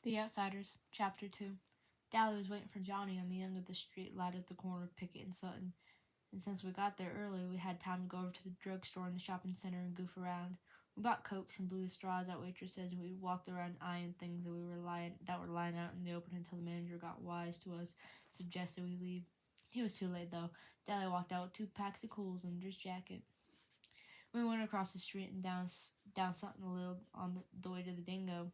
The Outsiders, Chapter 2. Dally was waiting for Johnny on the end of the street light at the corner of Pickett and Sutton, and since we got there early, we had time to go over to the drugstore in the shopping center and goof around. We bought Cokes and blew the straws out waitresses, and we walked around eyeing things that were lying out in the open until the manager got wise to us, suggested we leave. He was too late though. Dally walked out with 2 packs of Cools under his jacket. We went across the street and down Sutton a little on the way to the Dingo.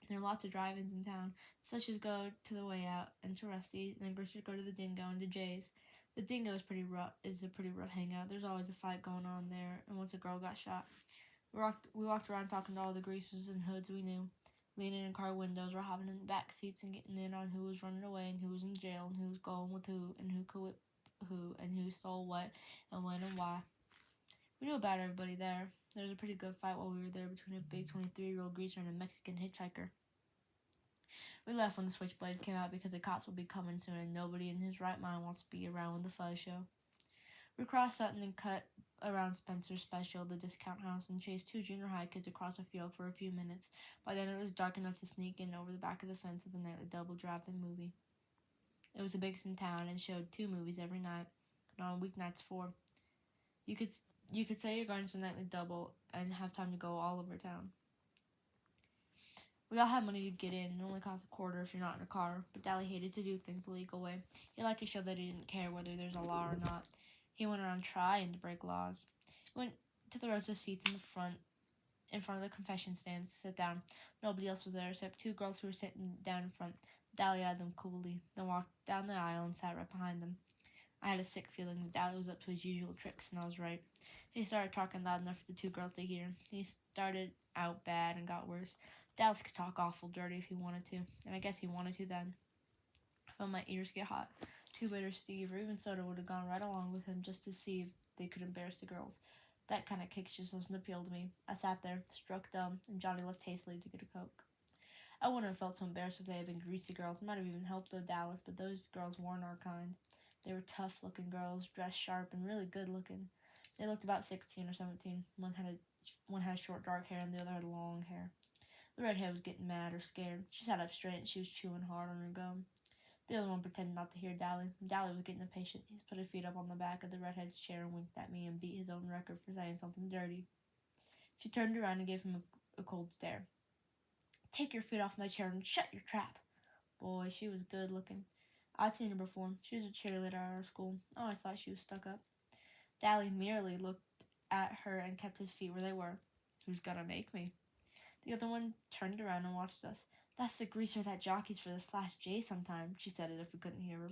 There are lots of drive-ins in town, such as go to the Way Out and to Rusty's, and Richard go to the Dingo and to Jay's. The Dingo is a pretty rough hangout. There's always a fight going on there, and once a girl got shot. We walked around talking to all the greasers and hoods we knew, leaning in car windows or hopping in the back seats and getting in on who was running away and who was in jail and who was going with who and who could whip who and who stole what and when and why. We knew about everybody there. There was a pretty good fight while we were there between a big 23-year-old greaser and a Mexican hitchhiker. We left when the Switchblades came out because the cops would be coming soon and nobody in his right mind wants to be around when the fuzz show. We crossed Sutton and cut around Spencer's Special, the discount house, and chased 2 junior high kids across a field for a few minutes. By then it was dark enough to sneak in over the back of the fence of the nightly double drive-in movie. It was the biggest in town and showed 2 movies every night, and on weeknights 4. You could say you're going to a nightly double and have time to go all over town. We all had money to get in, and it only cost $0.25 if you're not in a car, but Dally hated to do things the legal way. He liked to show that he didn't care whether there's a law or not. He went around trying to break laws. He went to the rows of seats in front of the confession stands to sit down. Nobody else was there except 2 girls who were sitting down in front. Dally eyed them coolly, then walked down the aisle and sat right behind them. I had a sick feeling that Dally was up to his usual tricks, and I was right. He started talking loud enough for the 2 girls to hear. He started out bad and got worse. Dallas could talk awful dirty if he wanted to, and I guess he wanted to then. I felt my ears get hot. 2 Bitter Steve or even Soda would have gone right along with him just to see if they could embarrass the girls. That kind of kicks just doesn't appeal to me. I sat there, struck dumb, and Johnny left hastily to get a Coke. I wouldn't have felt so embarrassed if they had been greasy girls. It might have even helped though Dallas, but those girls weren't our kind. They were tough-looking girls, dressed sharp and really good-looking. They looked about 16 or 17. One had short dark hair and the other had long hair. The redhead was getting mad or scared. She sat up straight and she was chewing hard on her gum. The other one pretended not to hear Dally. Dally was getting impatient. He put his feet up on the back of the redhead's chair and winked at me and beat his own record for saying something dirty. She turned around and gave him a cold stare. Take your feet off my chair and shut your trap. Boy, she was good looking. I'd seen her before. She was a cheerleader at our school. I always thought she was stuck up. Dally merely looked at her and kept his feet where they were. Who's gonna make me? The other one turned around and watched us. That's the greaser that jockeys for the Slash J sometimes, she said it if we couldn't hear her.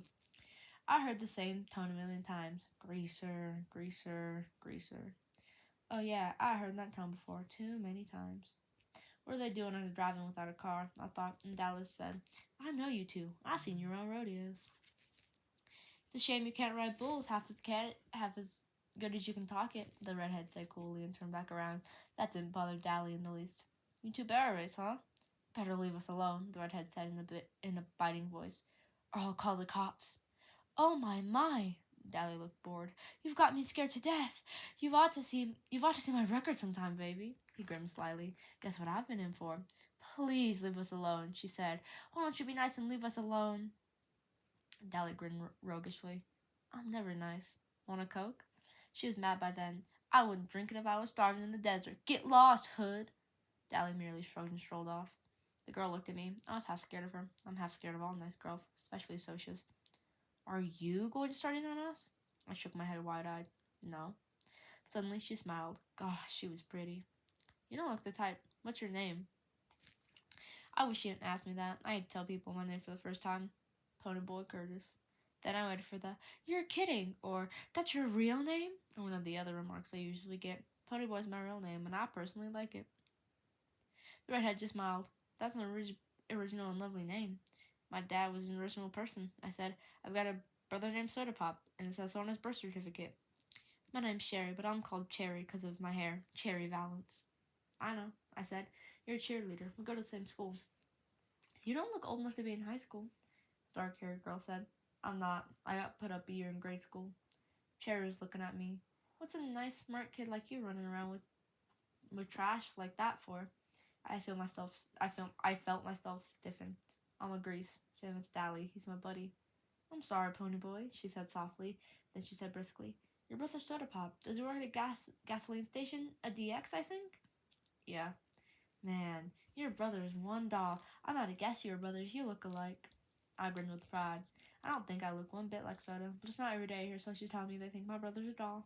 I heard the same tone a million times. Greaser, greaser, greaser. Oh yeah, I heard that tone before, too many times. What are they doing under driving without a car? I thought, and Dallas said, I know you 2. I've seen you around rodeos. It's a shame you can't ride bulls half as good as you can talk it, the redhead said coolly and turned back around. That didn't bother Dally in the least. You 2 barrel race, huh? Better leave us alone, the redhead said in a biting voice, or I'll call the cops. Oh my, Dally looked bored. You've got me scared to death. You've ought to see my record sometime, baby. He grinned slyly. Guess what I've been in for? Please leave us alone, she said. Why don't you be nice and leave us alone? Dally grinned roguishly. I'm never nice. Want a Coke? She was mad by then. I wouldn't drink it if I was starving in the desert. Get lost, hood. Dally merely shrugged and strolled off. The girl looked at me. I was half scared of her. I'm half scared of all nice girls, especially socias. Are you going to start in on us? I shook my head wide-eyed. No. Suddenly she smiled. Gosh, she was pretty. You don't look the type. What's your name? I wish she didn't ask me that. I had to tell people my name for the first time. Ponyboy Curtis. Then I waited for the, you're kidding, or that's your real name? Or one of the other remarks I usually get. Ponyboy's my real name, and I personally like it. The redhead just smiled. That's an original and lovely name. My dad was an original person. I said, I've got a brother named Soda Pop, and it says so on his birth certificate. My name's Sherry, but I'm called Cherry because of my hair. Cherry Valance. I know, I said. You're a cheerleader. We go to the same school. You don't look old enough to be in high school, the dark-haired girl said. I'm not. I got put up a year in grade school. Cherry was looking at me. What's a nice, smart kid like you running around with trash like that for? I felt myself stiffen. I'm a Grease. Same with Dally. He's my buddy. I'm sorry, Pony Boy, she said softly. Then she said briskly, your brother's Soda Pop. Does he work at a gasoline station? A DX, I think? Yeah. Man, your brother is one doll. I'm out to guess your brothers. You look alike. I grinned with pride. I don't think I look one bit like Soda, but it's not every day here, so she's telling me they think my brother's a doll.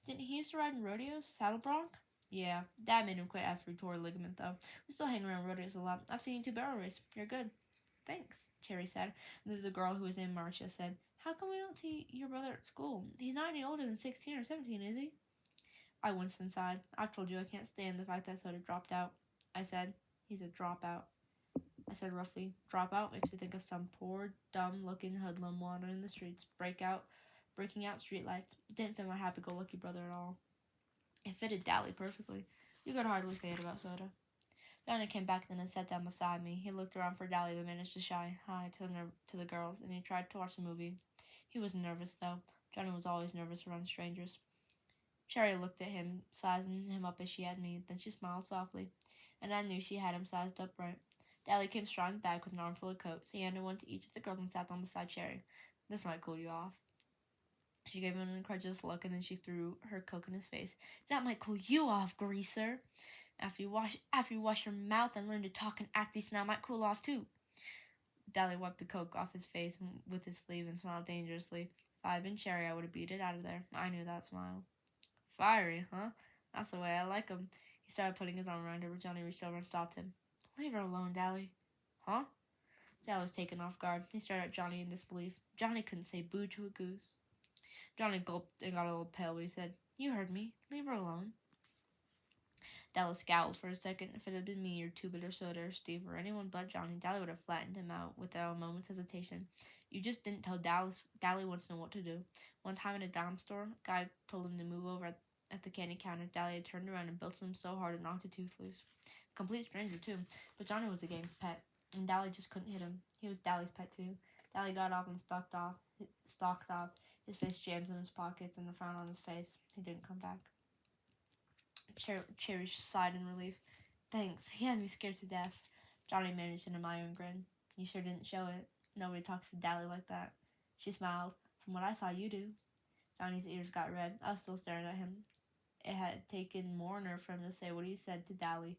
Didn't he used to ride in rodeos? Saddle bronc? Yeah, Dad made him quit after he tore a ligament, though. We still hang around rodeos a lot. I've seen you 2 barrel race. You're good. Thanks, Cherry said. And the girl who was named Marcia said, how come we don't see your brother at school? He's not any older than 16 or 17, is he? I winced inside. I've told you I can't stand the fact that Soda dropped out. I said, he's a dropout. I said roughly, dropout makes me think of some poor, dumb-looking hoodlum wandering the streets, breaking out streetlights. It didn't fit my happy-go-lucky brother at all. It fitted Dally perfectly. You could hardly say it about Soda. Johnny came back then and sat down beside me. He looked around for Dally, then managed to shy hi to the girls, and he tried to watch the movie. He was nervous, though. Johnny was always nervous around strangers. Cherry looked at him, sizing him up as she had me. Then she smiled softly, and I knew she had him sized up right. Dally came striding back with an armful of coats. He handed one to each of the girls and sat down beside Cherry. This might cool you off. She gave him an incredulous look, and then she threw her Coke in his face. That might cool you off, greaser. After you wash your mouth and learn to talk and act decent, I might cool off too. Dally wiped the Coke off his face with his sleeve and smiled dangerously. If I had been Cherry, I would have beat it out of there. I knew that smile. Fiery, huh? That's the way I like 'em. He started putting his arm around her, but Johnny reached over and stopped him. Leave her alone, Dally. Huh? Dally was taken off guard. He stared at Johnny in disbelief. Johnny couldn't say boo to a goose. Johnny gulped and got a little pale, but he said, you heard me. Leave her alone. Dally scowled for a second. If it had been me or Two Bitter Soda or Steve or anyone but Johnny, Dally would have flattened him out without a moment's hesitation. You just didn't tell Dally wants to know what to do. One time in a dime store, a guy told him to move over at the candy counter. Dally had turned around and belted him so hard it knocked a tooth loose. Complete stranger, too. But Johnny was the gang's pet, and Dally just couldn't hit him. He was Dally's pet, too. Dally got off and stalked off. His fist jammed in his pockets and a frown on his face. He didn't come back. Cherry sighed in relief. Thanks. He had me scared to death. Johnny managed an admiring grin. You sure didn't show it. Nobody talks to Dally like that. She smiled. From what I saw, you do. Johnny's ears got red. I was still staring at him. It had taken more nerve for him to say what he said to Dally.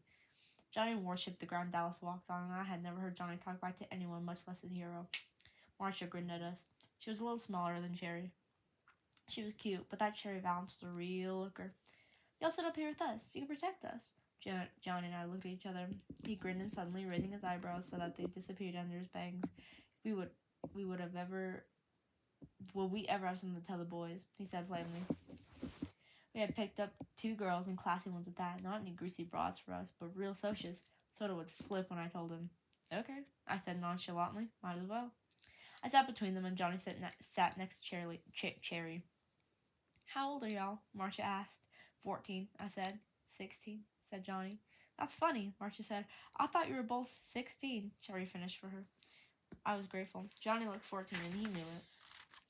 Johnny worshipped the ground Dallas walked on, and I had never heard Johnny talk back to anyone, much less his hero. Marcia grinned at us. She was a little smaller than Cherry. She was cute, but that Cherry Valance was a real looker. Y'all sit up here with us. You can protect us. Johnny and I looked at each other. He grinned and suddenly raising his eyebrows so that they disappeared under his bangs. Will we ever have something to tell the boys? He said plainly. We had picked up 2 girls and classy ones at that. Not any greasy broads for us, but real socias. Soda would flip when I told him. Okay, I said nonchalantly. Might as well. I sat between them and Johnny sat next to Cherry. How old are y'all? Marcia asked. 14, I said. 16, said Johnny. That's funny, Marcia said. I thought you were both 16, Cherry finished for her. I was grateful. Johnny looked 14 and he knew it.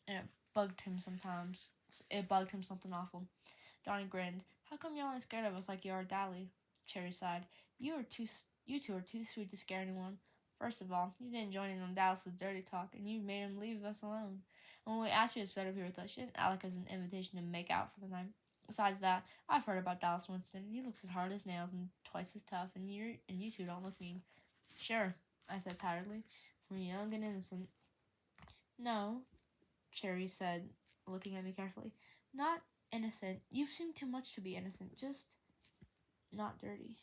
And it bugged him sometimes. It bugged him something awful. Johnny grinned. How come y'all ain't scared of us like you are Dally? Cherry sighed. You two are too sweet to scare anyone. First of all, you didn't join in on Dallas's dirty talk, and you made him leave us alone. And when we asked you to sit up here with us, you didn't act like it was an invitation to make out for the night. Besides that, I've heard about Dallas Winston. He looks as hard as nails and twice as tough, and you two don't look mean. Sure, I said tiredly. We're young and innocent. No, Cherry said, looking at me carefully. Not innocent. You've seen too much to be innocent. Just not dirty.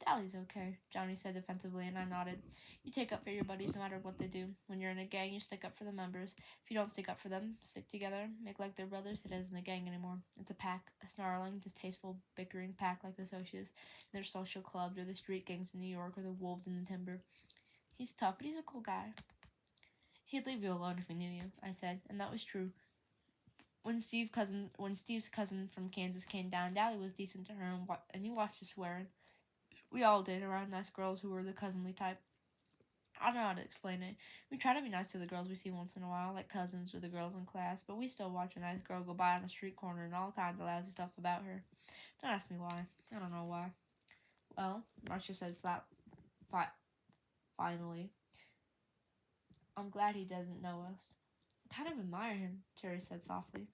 Dally's okay, Johnny said defensively, and I nodded. You take up for your buddies no matter what they do. When you're in a gang, you stick up for the members. If you don't stick up for them, stick together, make like they're brothers, it isn't a gang anymore. It's a pack, a snarling, distasteful, bickering pack like the Socias, their social clubs, or the street gangs in New York, or the wolves in the timber. He's tough, but he's a cool guy. He'd leave you alone if he knew you, I said, and that was true. When Steve's cousin from Kansas came down, Dally was decent to her, and he watched her swearing. We all did around nice girls who were the cousinly type. I don't know how to explain it. We try to be nice to the girls we see once in a while, like cousins or the girls in class, but we still watch a nice girl go by on a street corner and all kinds of lousy stuff about her. Don't ask me why. I don't know why. Well, Marcia said finally. I'm glad he doesn't know us. I kind of admire him, Cherry said softly.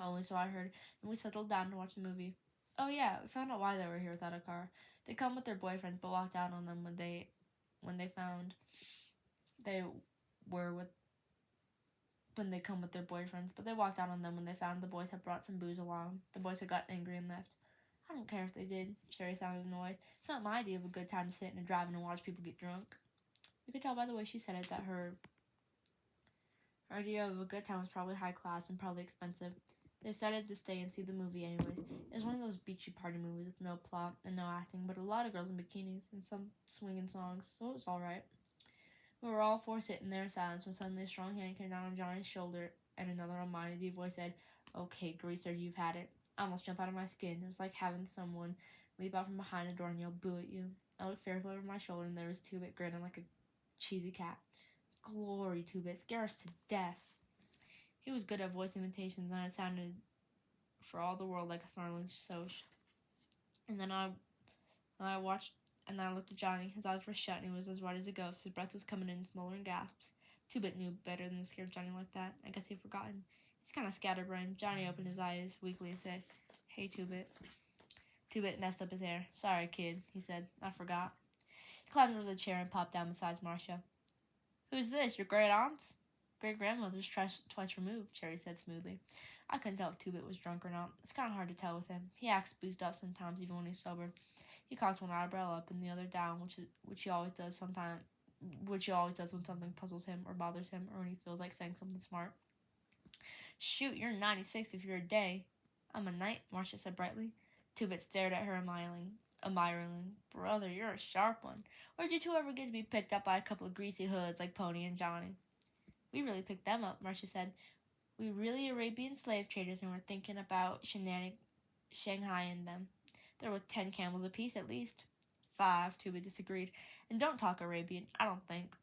Only so I heard, and we settled down to watch the movie. Oh yeah, we found out why they were here without a car. They come with their boyfriends, but walked out on them when they found they were with when they come with their boyfriends, but they walked out on them when they found the boys had brought some booze along. The boys had gotten angry and left. I don't care if they did. Cherry sounded annoyed. It's not my idea of a good time to sit in a drive and watch people get drunk. You could tell by the way she said it that her idea of a good time was probably high class and probably expensive. They decided to stay and see the movie anyway. It was one of those beachy party movies with no plot and no acting, but a lot of girls in bikinis and some swinging songs, so it was alright. We were all four sitting there in silence when suddenly a strong hand came down on Johnny's shoulder and another on mine. A deep voice said, "Okay, Greaser, you've had it." I almost jumped out of my skin. It was like having someone leap out from behind a door and yell boo at you. I looked fearfully over my shoulder and there was Two-Bit grinning like a cheesy cat. Glory, Two-Bit, scare us to death. He was good at voice imitations and it sounded for all the world like a snarling soch. And then I watched and I looked at Johnny. His eyes were shut and he was as white as a ghost. His breath was coming in smoldering gasps. Two-Bit knew better than to scare Johnny like that. I guess he'd forgotten. He's kind of scatterbrained. Johnny opened his eyes weakly and said, "Hey, Two-Bit." Two-Bit messed up his hair. "Sorry, kid," he said. "I forgot." He climbed over the chair and popped down beside Marcia. "Who's this, your great aunts?" "Great-grandmother's twice removed," Cherry said smoothly. I couldn't tell if Two-Bit was drunk or not. It's kind of hard to tell with him. He acts boozed up sometimes, even when he's sober. He cocked one eyebrow up and the other down, which he always does when something puzzles him or bothers him or when he feels like saying something smart. "Shoot, you're 96 if you're a day." "I'm a knight," Marcia said brightly. Two-Bit stared at her admiringly. "Brother, you're a sharp one. Where'd you two ever get to be picked up by a couple of greasy hoods like Pony and Johnny?" "We really picked them up," Marcia said. "We really Arabian slave traders and we're thinking about Shanghaiing them. They're worth 10 camels apiece at least." "5," Two-Bit disagreed. "And don't talk Arabian, I don't think."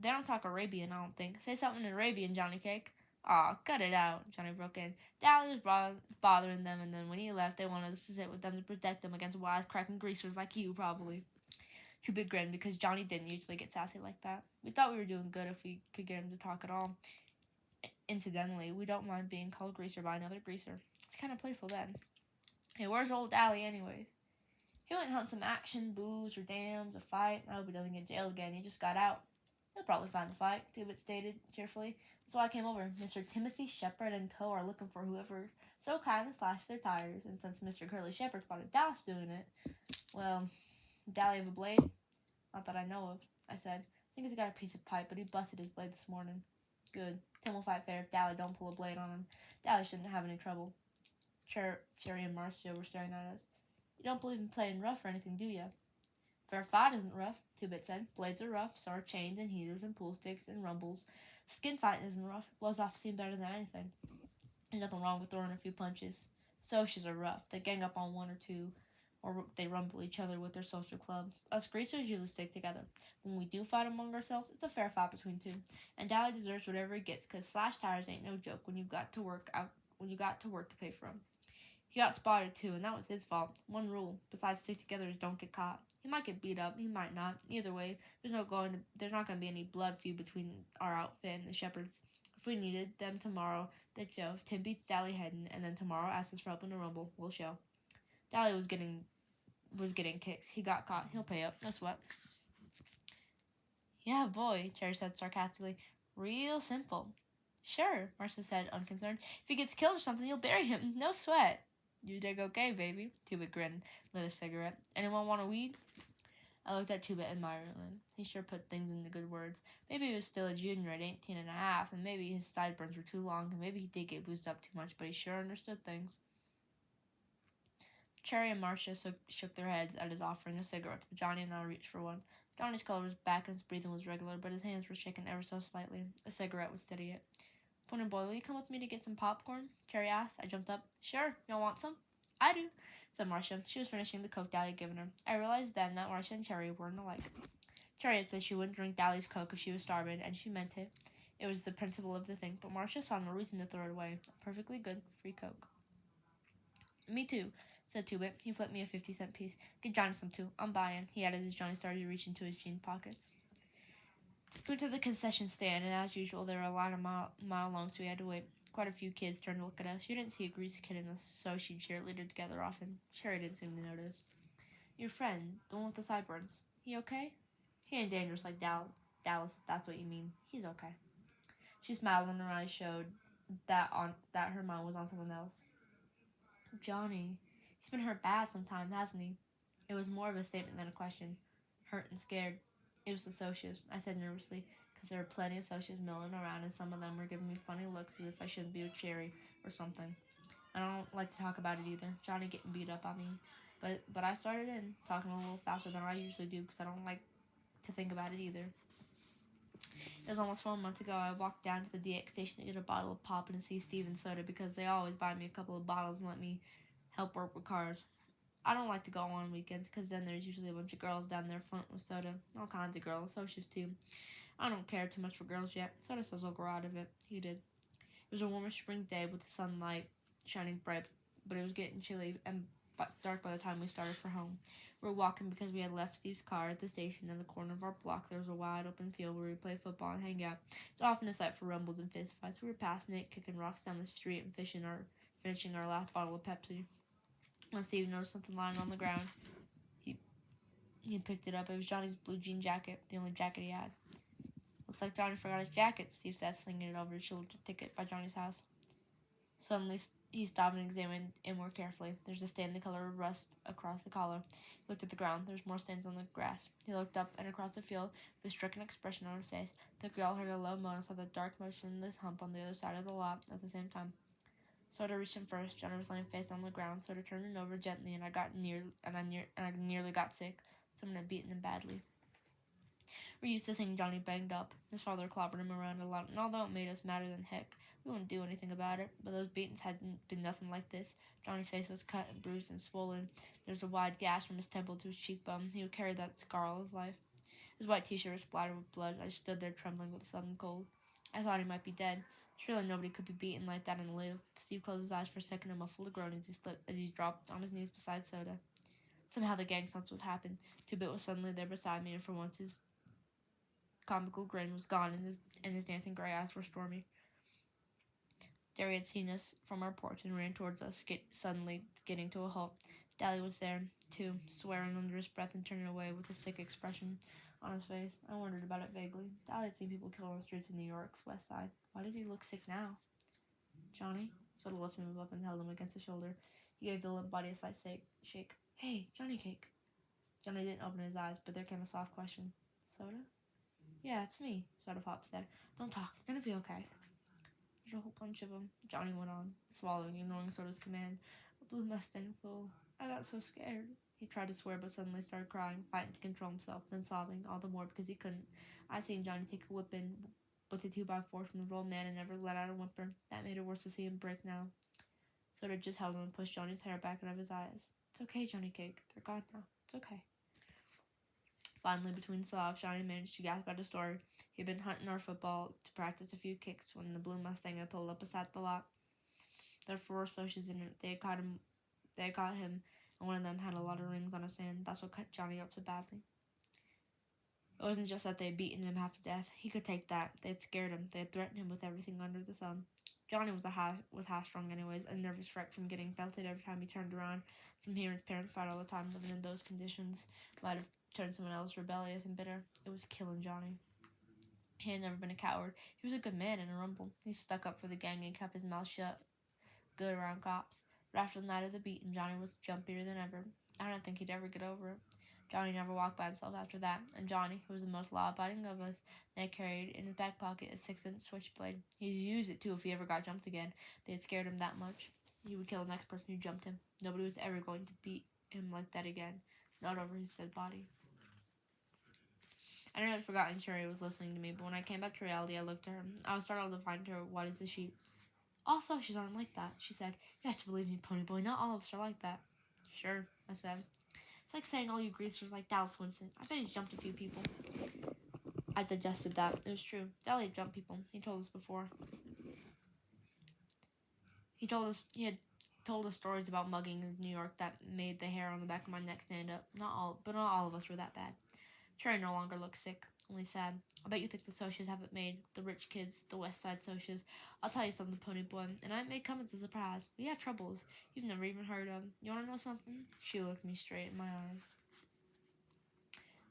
"They don't talk Arabian, I don't think. Say something in Arabian, Johnny Cake." "Aw, cut it out," Johnny broke in. "Dally was bothering them, and then when he left, they wanted us to sit with them to protect them against wisecracking greasers like you, probably." Two-Bit grinned because Johnny didn't usually get sassy like that. We thought we were doing good if we could get him to talk at all. Incidentally, we don't mind being called Greaser by another greaser. It's kind of playful then. "Hey, where's old Dally anyways?" "He went and hunt some action, booze, or dams, a fight. I hope he doesn't get jailed again. He just got out." "He'll probably find the fight," Two-Bit stated cheerfully. "So I came over. Mr. Timothy Shepard and Co. are looking for whoever so kindly slashed their tires, and since Mr. Curly Shepard spotted Dallas doing it, well, Dally have a blade?" "Not that I know of," I said. "I think he's got a piece of pipe, but he busted his blade this morning." "Good. Tim will fight fair if Dally don't pull a blade on him. Dally shouldn't have any trouble." Cherry and Marcia were staring at us. "You don't believe in playing rough or anything, do you?" "Fair fight isn't rough," Two-Bit said. "Blades are rough, so are chains and heaters and pool sticks and rumbles. Skin fighting isn't rough. It blows off steam better than anything. There's nothing wrong with throwing a few punches. Socials are rough. They gang up on one or two, or they rumble each other with their social club. Us greasers usually stick together. When we do fight among ourselves, it's a fair fight between two. And Dally deserves whatever he gets, 'cause slashed tires ain't no joke when you got to work to pay for 'em. He got spotted too, and that was his fault. One rule, besides stick together, is don't get caught. He might get beat up, he might not. Either way, there's not going to be any blood feud between our outfit and the Shepherds. If we needed them tomorrow, they'd show. If Tim beats Dally heading, and then tomorrow asks us for help in the rumble, we'll show. Dally was getting kicks. He got caught. He'll pay up. No sweat." "Yeah, boy," Cherry said sarcastically. "Real simple." "Sure," Marcia said, unconcerned. "If he gets killed or something, you'll bury him. No sweat." "You dig okay, baby?" Two-Bit grinned, lit a cigarette. "Anyone want a weed?" I looked at Two-Bit admiringly. He sure put things into good words. Maybe he was still a junior at 18 and a half, and maybe his sideburns were too long, and maybe he did get boozed up too much, but he sure understood things. Cherry and Marcia shook their heads at his offering of cigarettes, but Johnny and I reached for one. Johnny's color was back and his breathing was regular, but his hands were shaking ever so slightly. A cigarette would steady it. "Pony boy, will you come with me to get some popcorn?" Cherry asked. I jumped up. "Sure, y'all want some?" "I do," said Marcia. She was finishing the Coke Dally had given her. I realized then that Marcia and Cherry weren't alike. Cherry had said she wouldn't drink Dally's Coke if she was starving, and she meant it. It was the principle of the thing, but Marcia saw no reason to throw it away. A perfectly good free Coke. "Me too," said Two-Bit. He flipped me a 50-cent piece. Get Johnny some too. I'm buying, he added as Johnny started to reach into his jean pockets. We went to the concession stand, and as usual, there were a line a mile long, so we had to wait. Quite a few kids turned to look at us. You didn't see a greasy kid and a Sochi cheerleader together often. Cherry didn't seem to notice. Your friend, the one with the sideburns, he okay? He ain't dangerous like Dallas, if that's what you mean. He's okay. She smiled and her eyes showed that her mind was on someone else. Johnny, he's been hurt bad sometime, hasn't he? It was more of a statement than a question. Hurt and scared. It was the Socias, I said nervously, because there were plenty of Socias milling around, and some of them were giving me funny looks as if I shouldn't be with Cherry or something. I don't like to talk about it either. Johnny getting beat up, I mean. But I started in, talking a little faster than I usually do, because I don't like to think about it either. It was almost 4 months ago. I walked down to the DX station to get a bottle of pop and a C. Stevens soda because they always buy me a couple of bottles and let me help work with cars. I don't like to go on weekends because then there's usually a bunch of girls down there front with soda. All kinds of girls, socials too. I don't care too much for girls yet. Soda says I'll grow out of it. He did. It was a warmer spring day with the sunlight shining bright, but it was getting chilly and dark by the time we started for home. We were walking because we had left Steve's car at the station. In the corner of our block, there was a wide open field where we play football and hang out. It's often a sight for rumbles and fistfights. We were passing it, kicking rocks down the street, and finishing our last bottle of Pepsi. When Steve noticed something lying on the ground, he picked it up. It was Johnny's blue jean jacket, the only jacket he had. Looks like Johnny forgot his jacket, Steve said, slinging it over his shoulder to take it by Johnny's house. Suddenly, he stopped and examined it more carefully. There's a stain the color of rust across the collar. He looked at the ground. There's more stains on the grass. He looked up and across the field with a stricken expression on his face. The girl heard a low moan and saw the dark, motionless hump on the other side of the lot at the same time. Soda reached him first. Johnny was laying face on the ground. Soda turned him over gently, and I nearly got sick. Someone had beaten him badly. We're used to seeing Johnny banged up. His father clobbered him around a lot, and although it made us madder than heck, we wouldn't do anything about it. But those beatings hadn't been nothing like this. Johnny's face was cut and bruised and swollen. There was a wide gash from his temple to his cheekbone. He would carry that scar all his life. His white t-shirt was splattered with blood. I stood there trembling with a sudden cold. I thought he might be dead. Surely nobody could be beaten like that and live. Steve closed his eyes for a second and muffled a groan as he dropped on his knees beside Soda. Somehow the gang sense what happened. Two-Bit was suddenly there beside me, and for once his comical grin was gone, and his dancing gray eyes were stormy. Derry had seen us from our porch and ran towards us, suddenly getting to a halt. Dally was there, too, swearing under his breath and turning away with a sick expression on his face. I wondered about it vaguely. Dally had seen people killed on the streets of New York's west side. Why did he look sick now? Johnny? Soda lifted him up and held him against his shoulder. He gave the limp body a slight shake. Hey, Johnny Cake. Johnny didn't open his eyes, but there came a soft question. Soda? Yeah, it's me, Soda Pop said. Don't talk. You're gonna be okay. There's a whole bunch of them, Johnny went on, swallowing, ignoring Soda's command. A blue Mustang full. I got so scared. He tried to swear, but suddenly started crying, fighting to control himself, then sobbing, all the more because he couldn't. I seen Johnny take a whipping with a 2x4 from his old man and never let out a whimper. That made it worse to see him break now. Soda just held him and pushed Johnny's hair back out of his eyes. It's okay, Johnny Cake. They're gone now. It's okay. Finally, between sobs, Johnny managed to gasp out a story. He had been hunting our football to practice a few kicks when the blue Mustang had pulled up beside the lot. There were 4 Socias in it. They had caught him, and one of them had a lot of rings on his hand. That's what cut Johnny up so badly. It wasn't just that they had beaten him half to death. He could take that. They had scared him. They had threatened him with everything under the sun. Johnny was high-strung anyways, a nervous wreck from getting belted every time he turned around, from hearing his parents fight all the time. Living in those conditions might have turned someone else rebellious and bitter. It was killing Johnny. He had never been a coward. He was a good man in a rumble. He stuck up for the gang and kept his mouth shut good around cops. But after the night of the beating, Johnny was jumpier than ever. I don't think he'd ever get over it. Johnny never walked by himself after that, and Johnny, who was the most law-abiding of us, now carried in his back pocket a 6-inch switchblade. He'd use it, too, if he ever got jumped again. They had scared him that much. He would kill the next person who jumped him. Nobody was ever going to beat him like that again, not over his dead body. I nearly forgotten Cherry was listening to me, but when I came back to reality, I looked at her. I was startled to find her white as a sheet. All Socias aren't like that, she said. You have to believe me, Ponyboy. Not all of us are like that. Sure, I said. It's like saying all you greasers like Dallas Winston. I bet he's jumped a few people. I digested that. It was true. Dally had jumped people. He told us before. He told us he had told us stories about mugging in New York that made the hair on the back of my neck stand up. But not all of us were that bad. Cherry no longer looked sick, only sad. I bet you think the Socias haven't made the rich kids, the West Side Socias. I'll tell you something, Pony Boy, and I may come as a surprise. We have troubles you've never even heard of. You want to know something? She looked me straight in my eyes.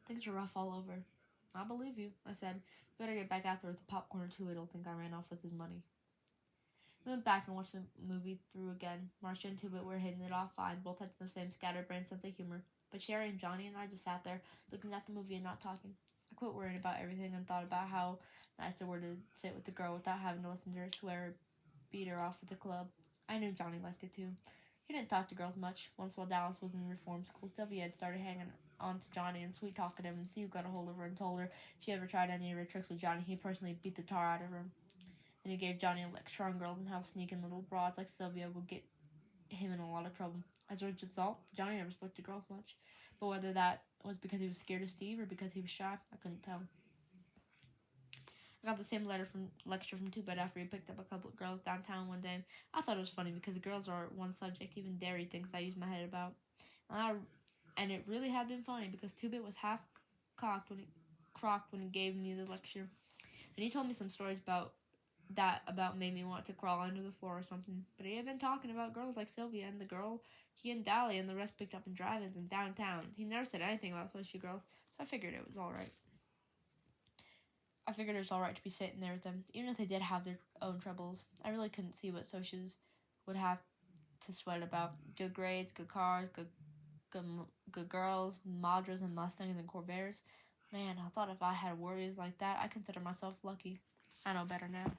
Things are rough all over. I believe you, I said. Better get back out there with the popcorn or two. It'll think I ran off with his money. We went back and watched the movie through again. Marcia and Two-Bit were hitting it off fine. Both had the same scatterbrained sense of humor. But Cherry and Johnny and I just sat there, looking at the movie and not talking. I quit worrying about everything and thought about how nice it were to sit with the girl without having to listen to her swear or beat her off at the club. I knew Johnny liked it too. He didn't talk to girls much. Once while Dallas was in reform school, Sylvia had started hanging on to Johnny and sweet-talking him, and Steve got a hold of her and told her if she ever tried any of her tricks with Johnny, he personally beat the tar out of her. And he gave Johnny a lecture on girls and how sneaking little broads like Sylvia would get him in a lot of trouble. As a result, Johnny never spoke to girls much. But whether that was because he was scared of Steve or because he was shy, I couldn't tell. I got the same lecture from Two-Bit after he picked up a couple of girls downtown one day. I thought it was funny because the girls are one subject even Derry thinks I use my head about. And it really had been funny because Two-Bit was half crocked when he gave me the lecture. And he told me some stories about made me want to crawl under the floor or something. But he had been talking about girls like Sylvia and the girl he and Dally and the rest picked up in drive-ins in downtown. He never said anything about social girls, so I figured it was alright. I figured it was alright to be sitting there with them, even if they did have their own troubles. I really couldn't see what socials would have to sweat about. Good grades, good cars, good girls, Madras and Mustangs and Corvairs. Man, I thought if I had worries like that, I consider myself lucky. I know better now.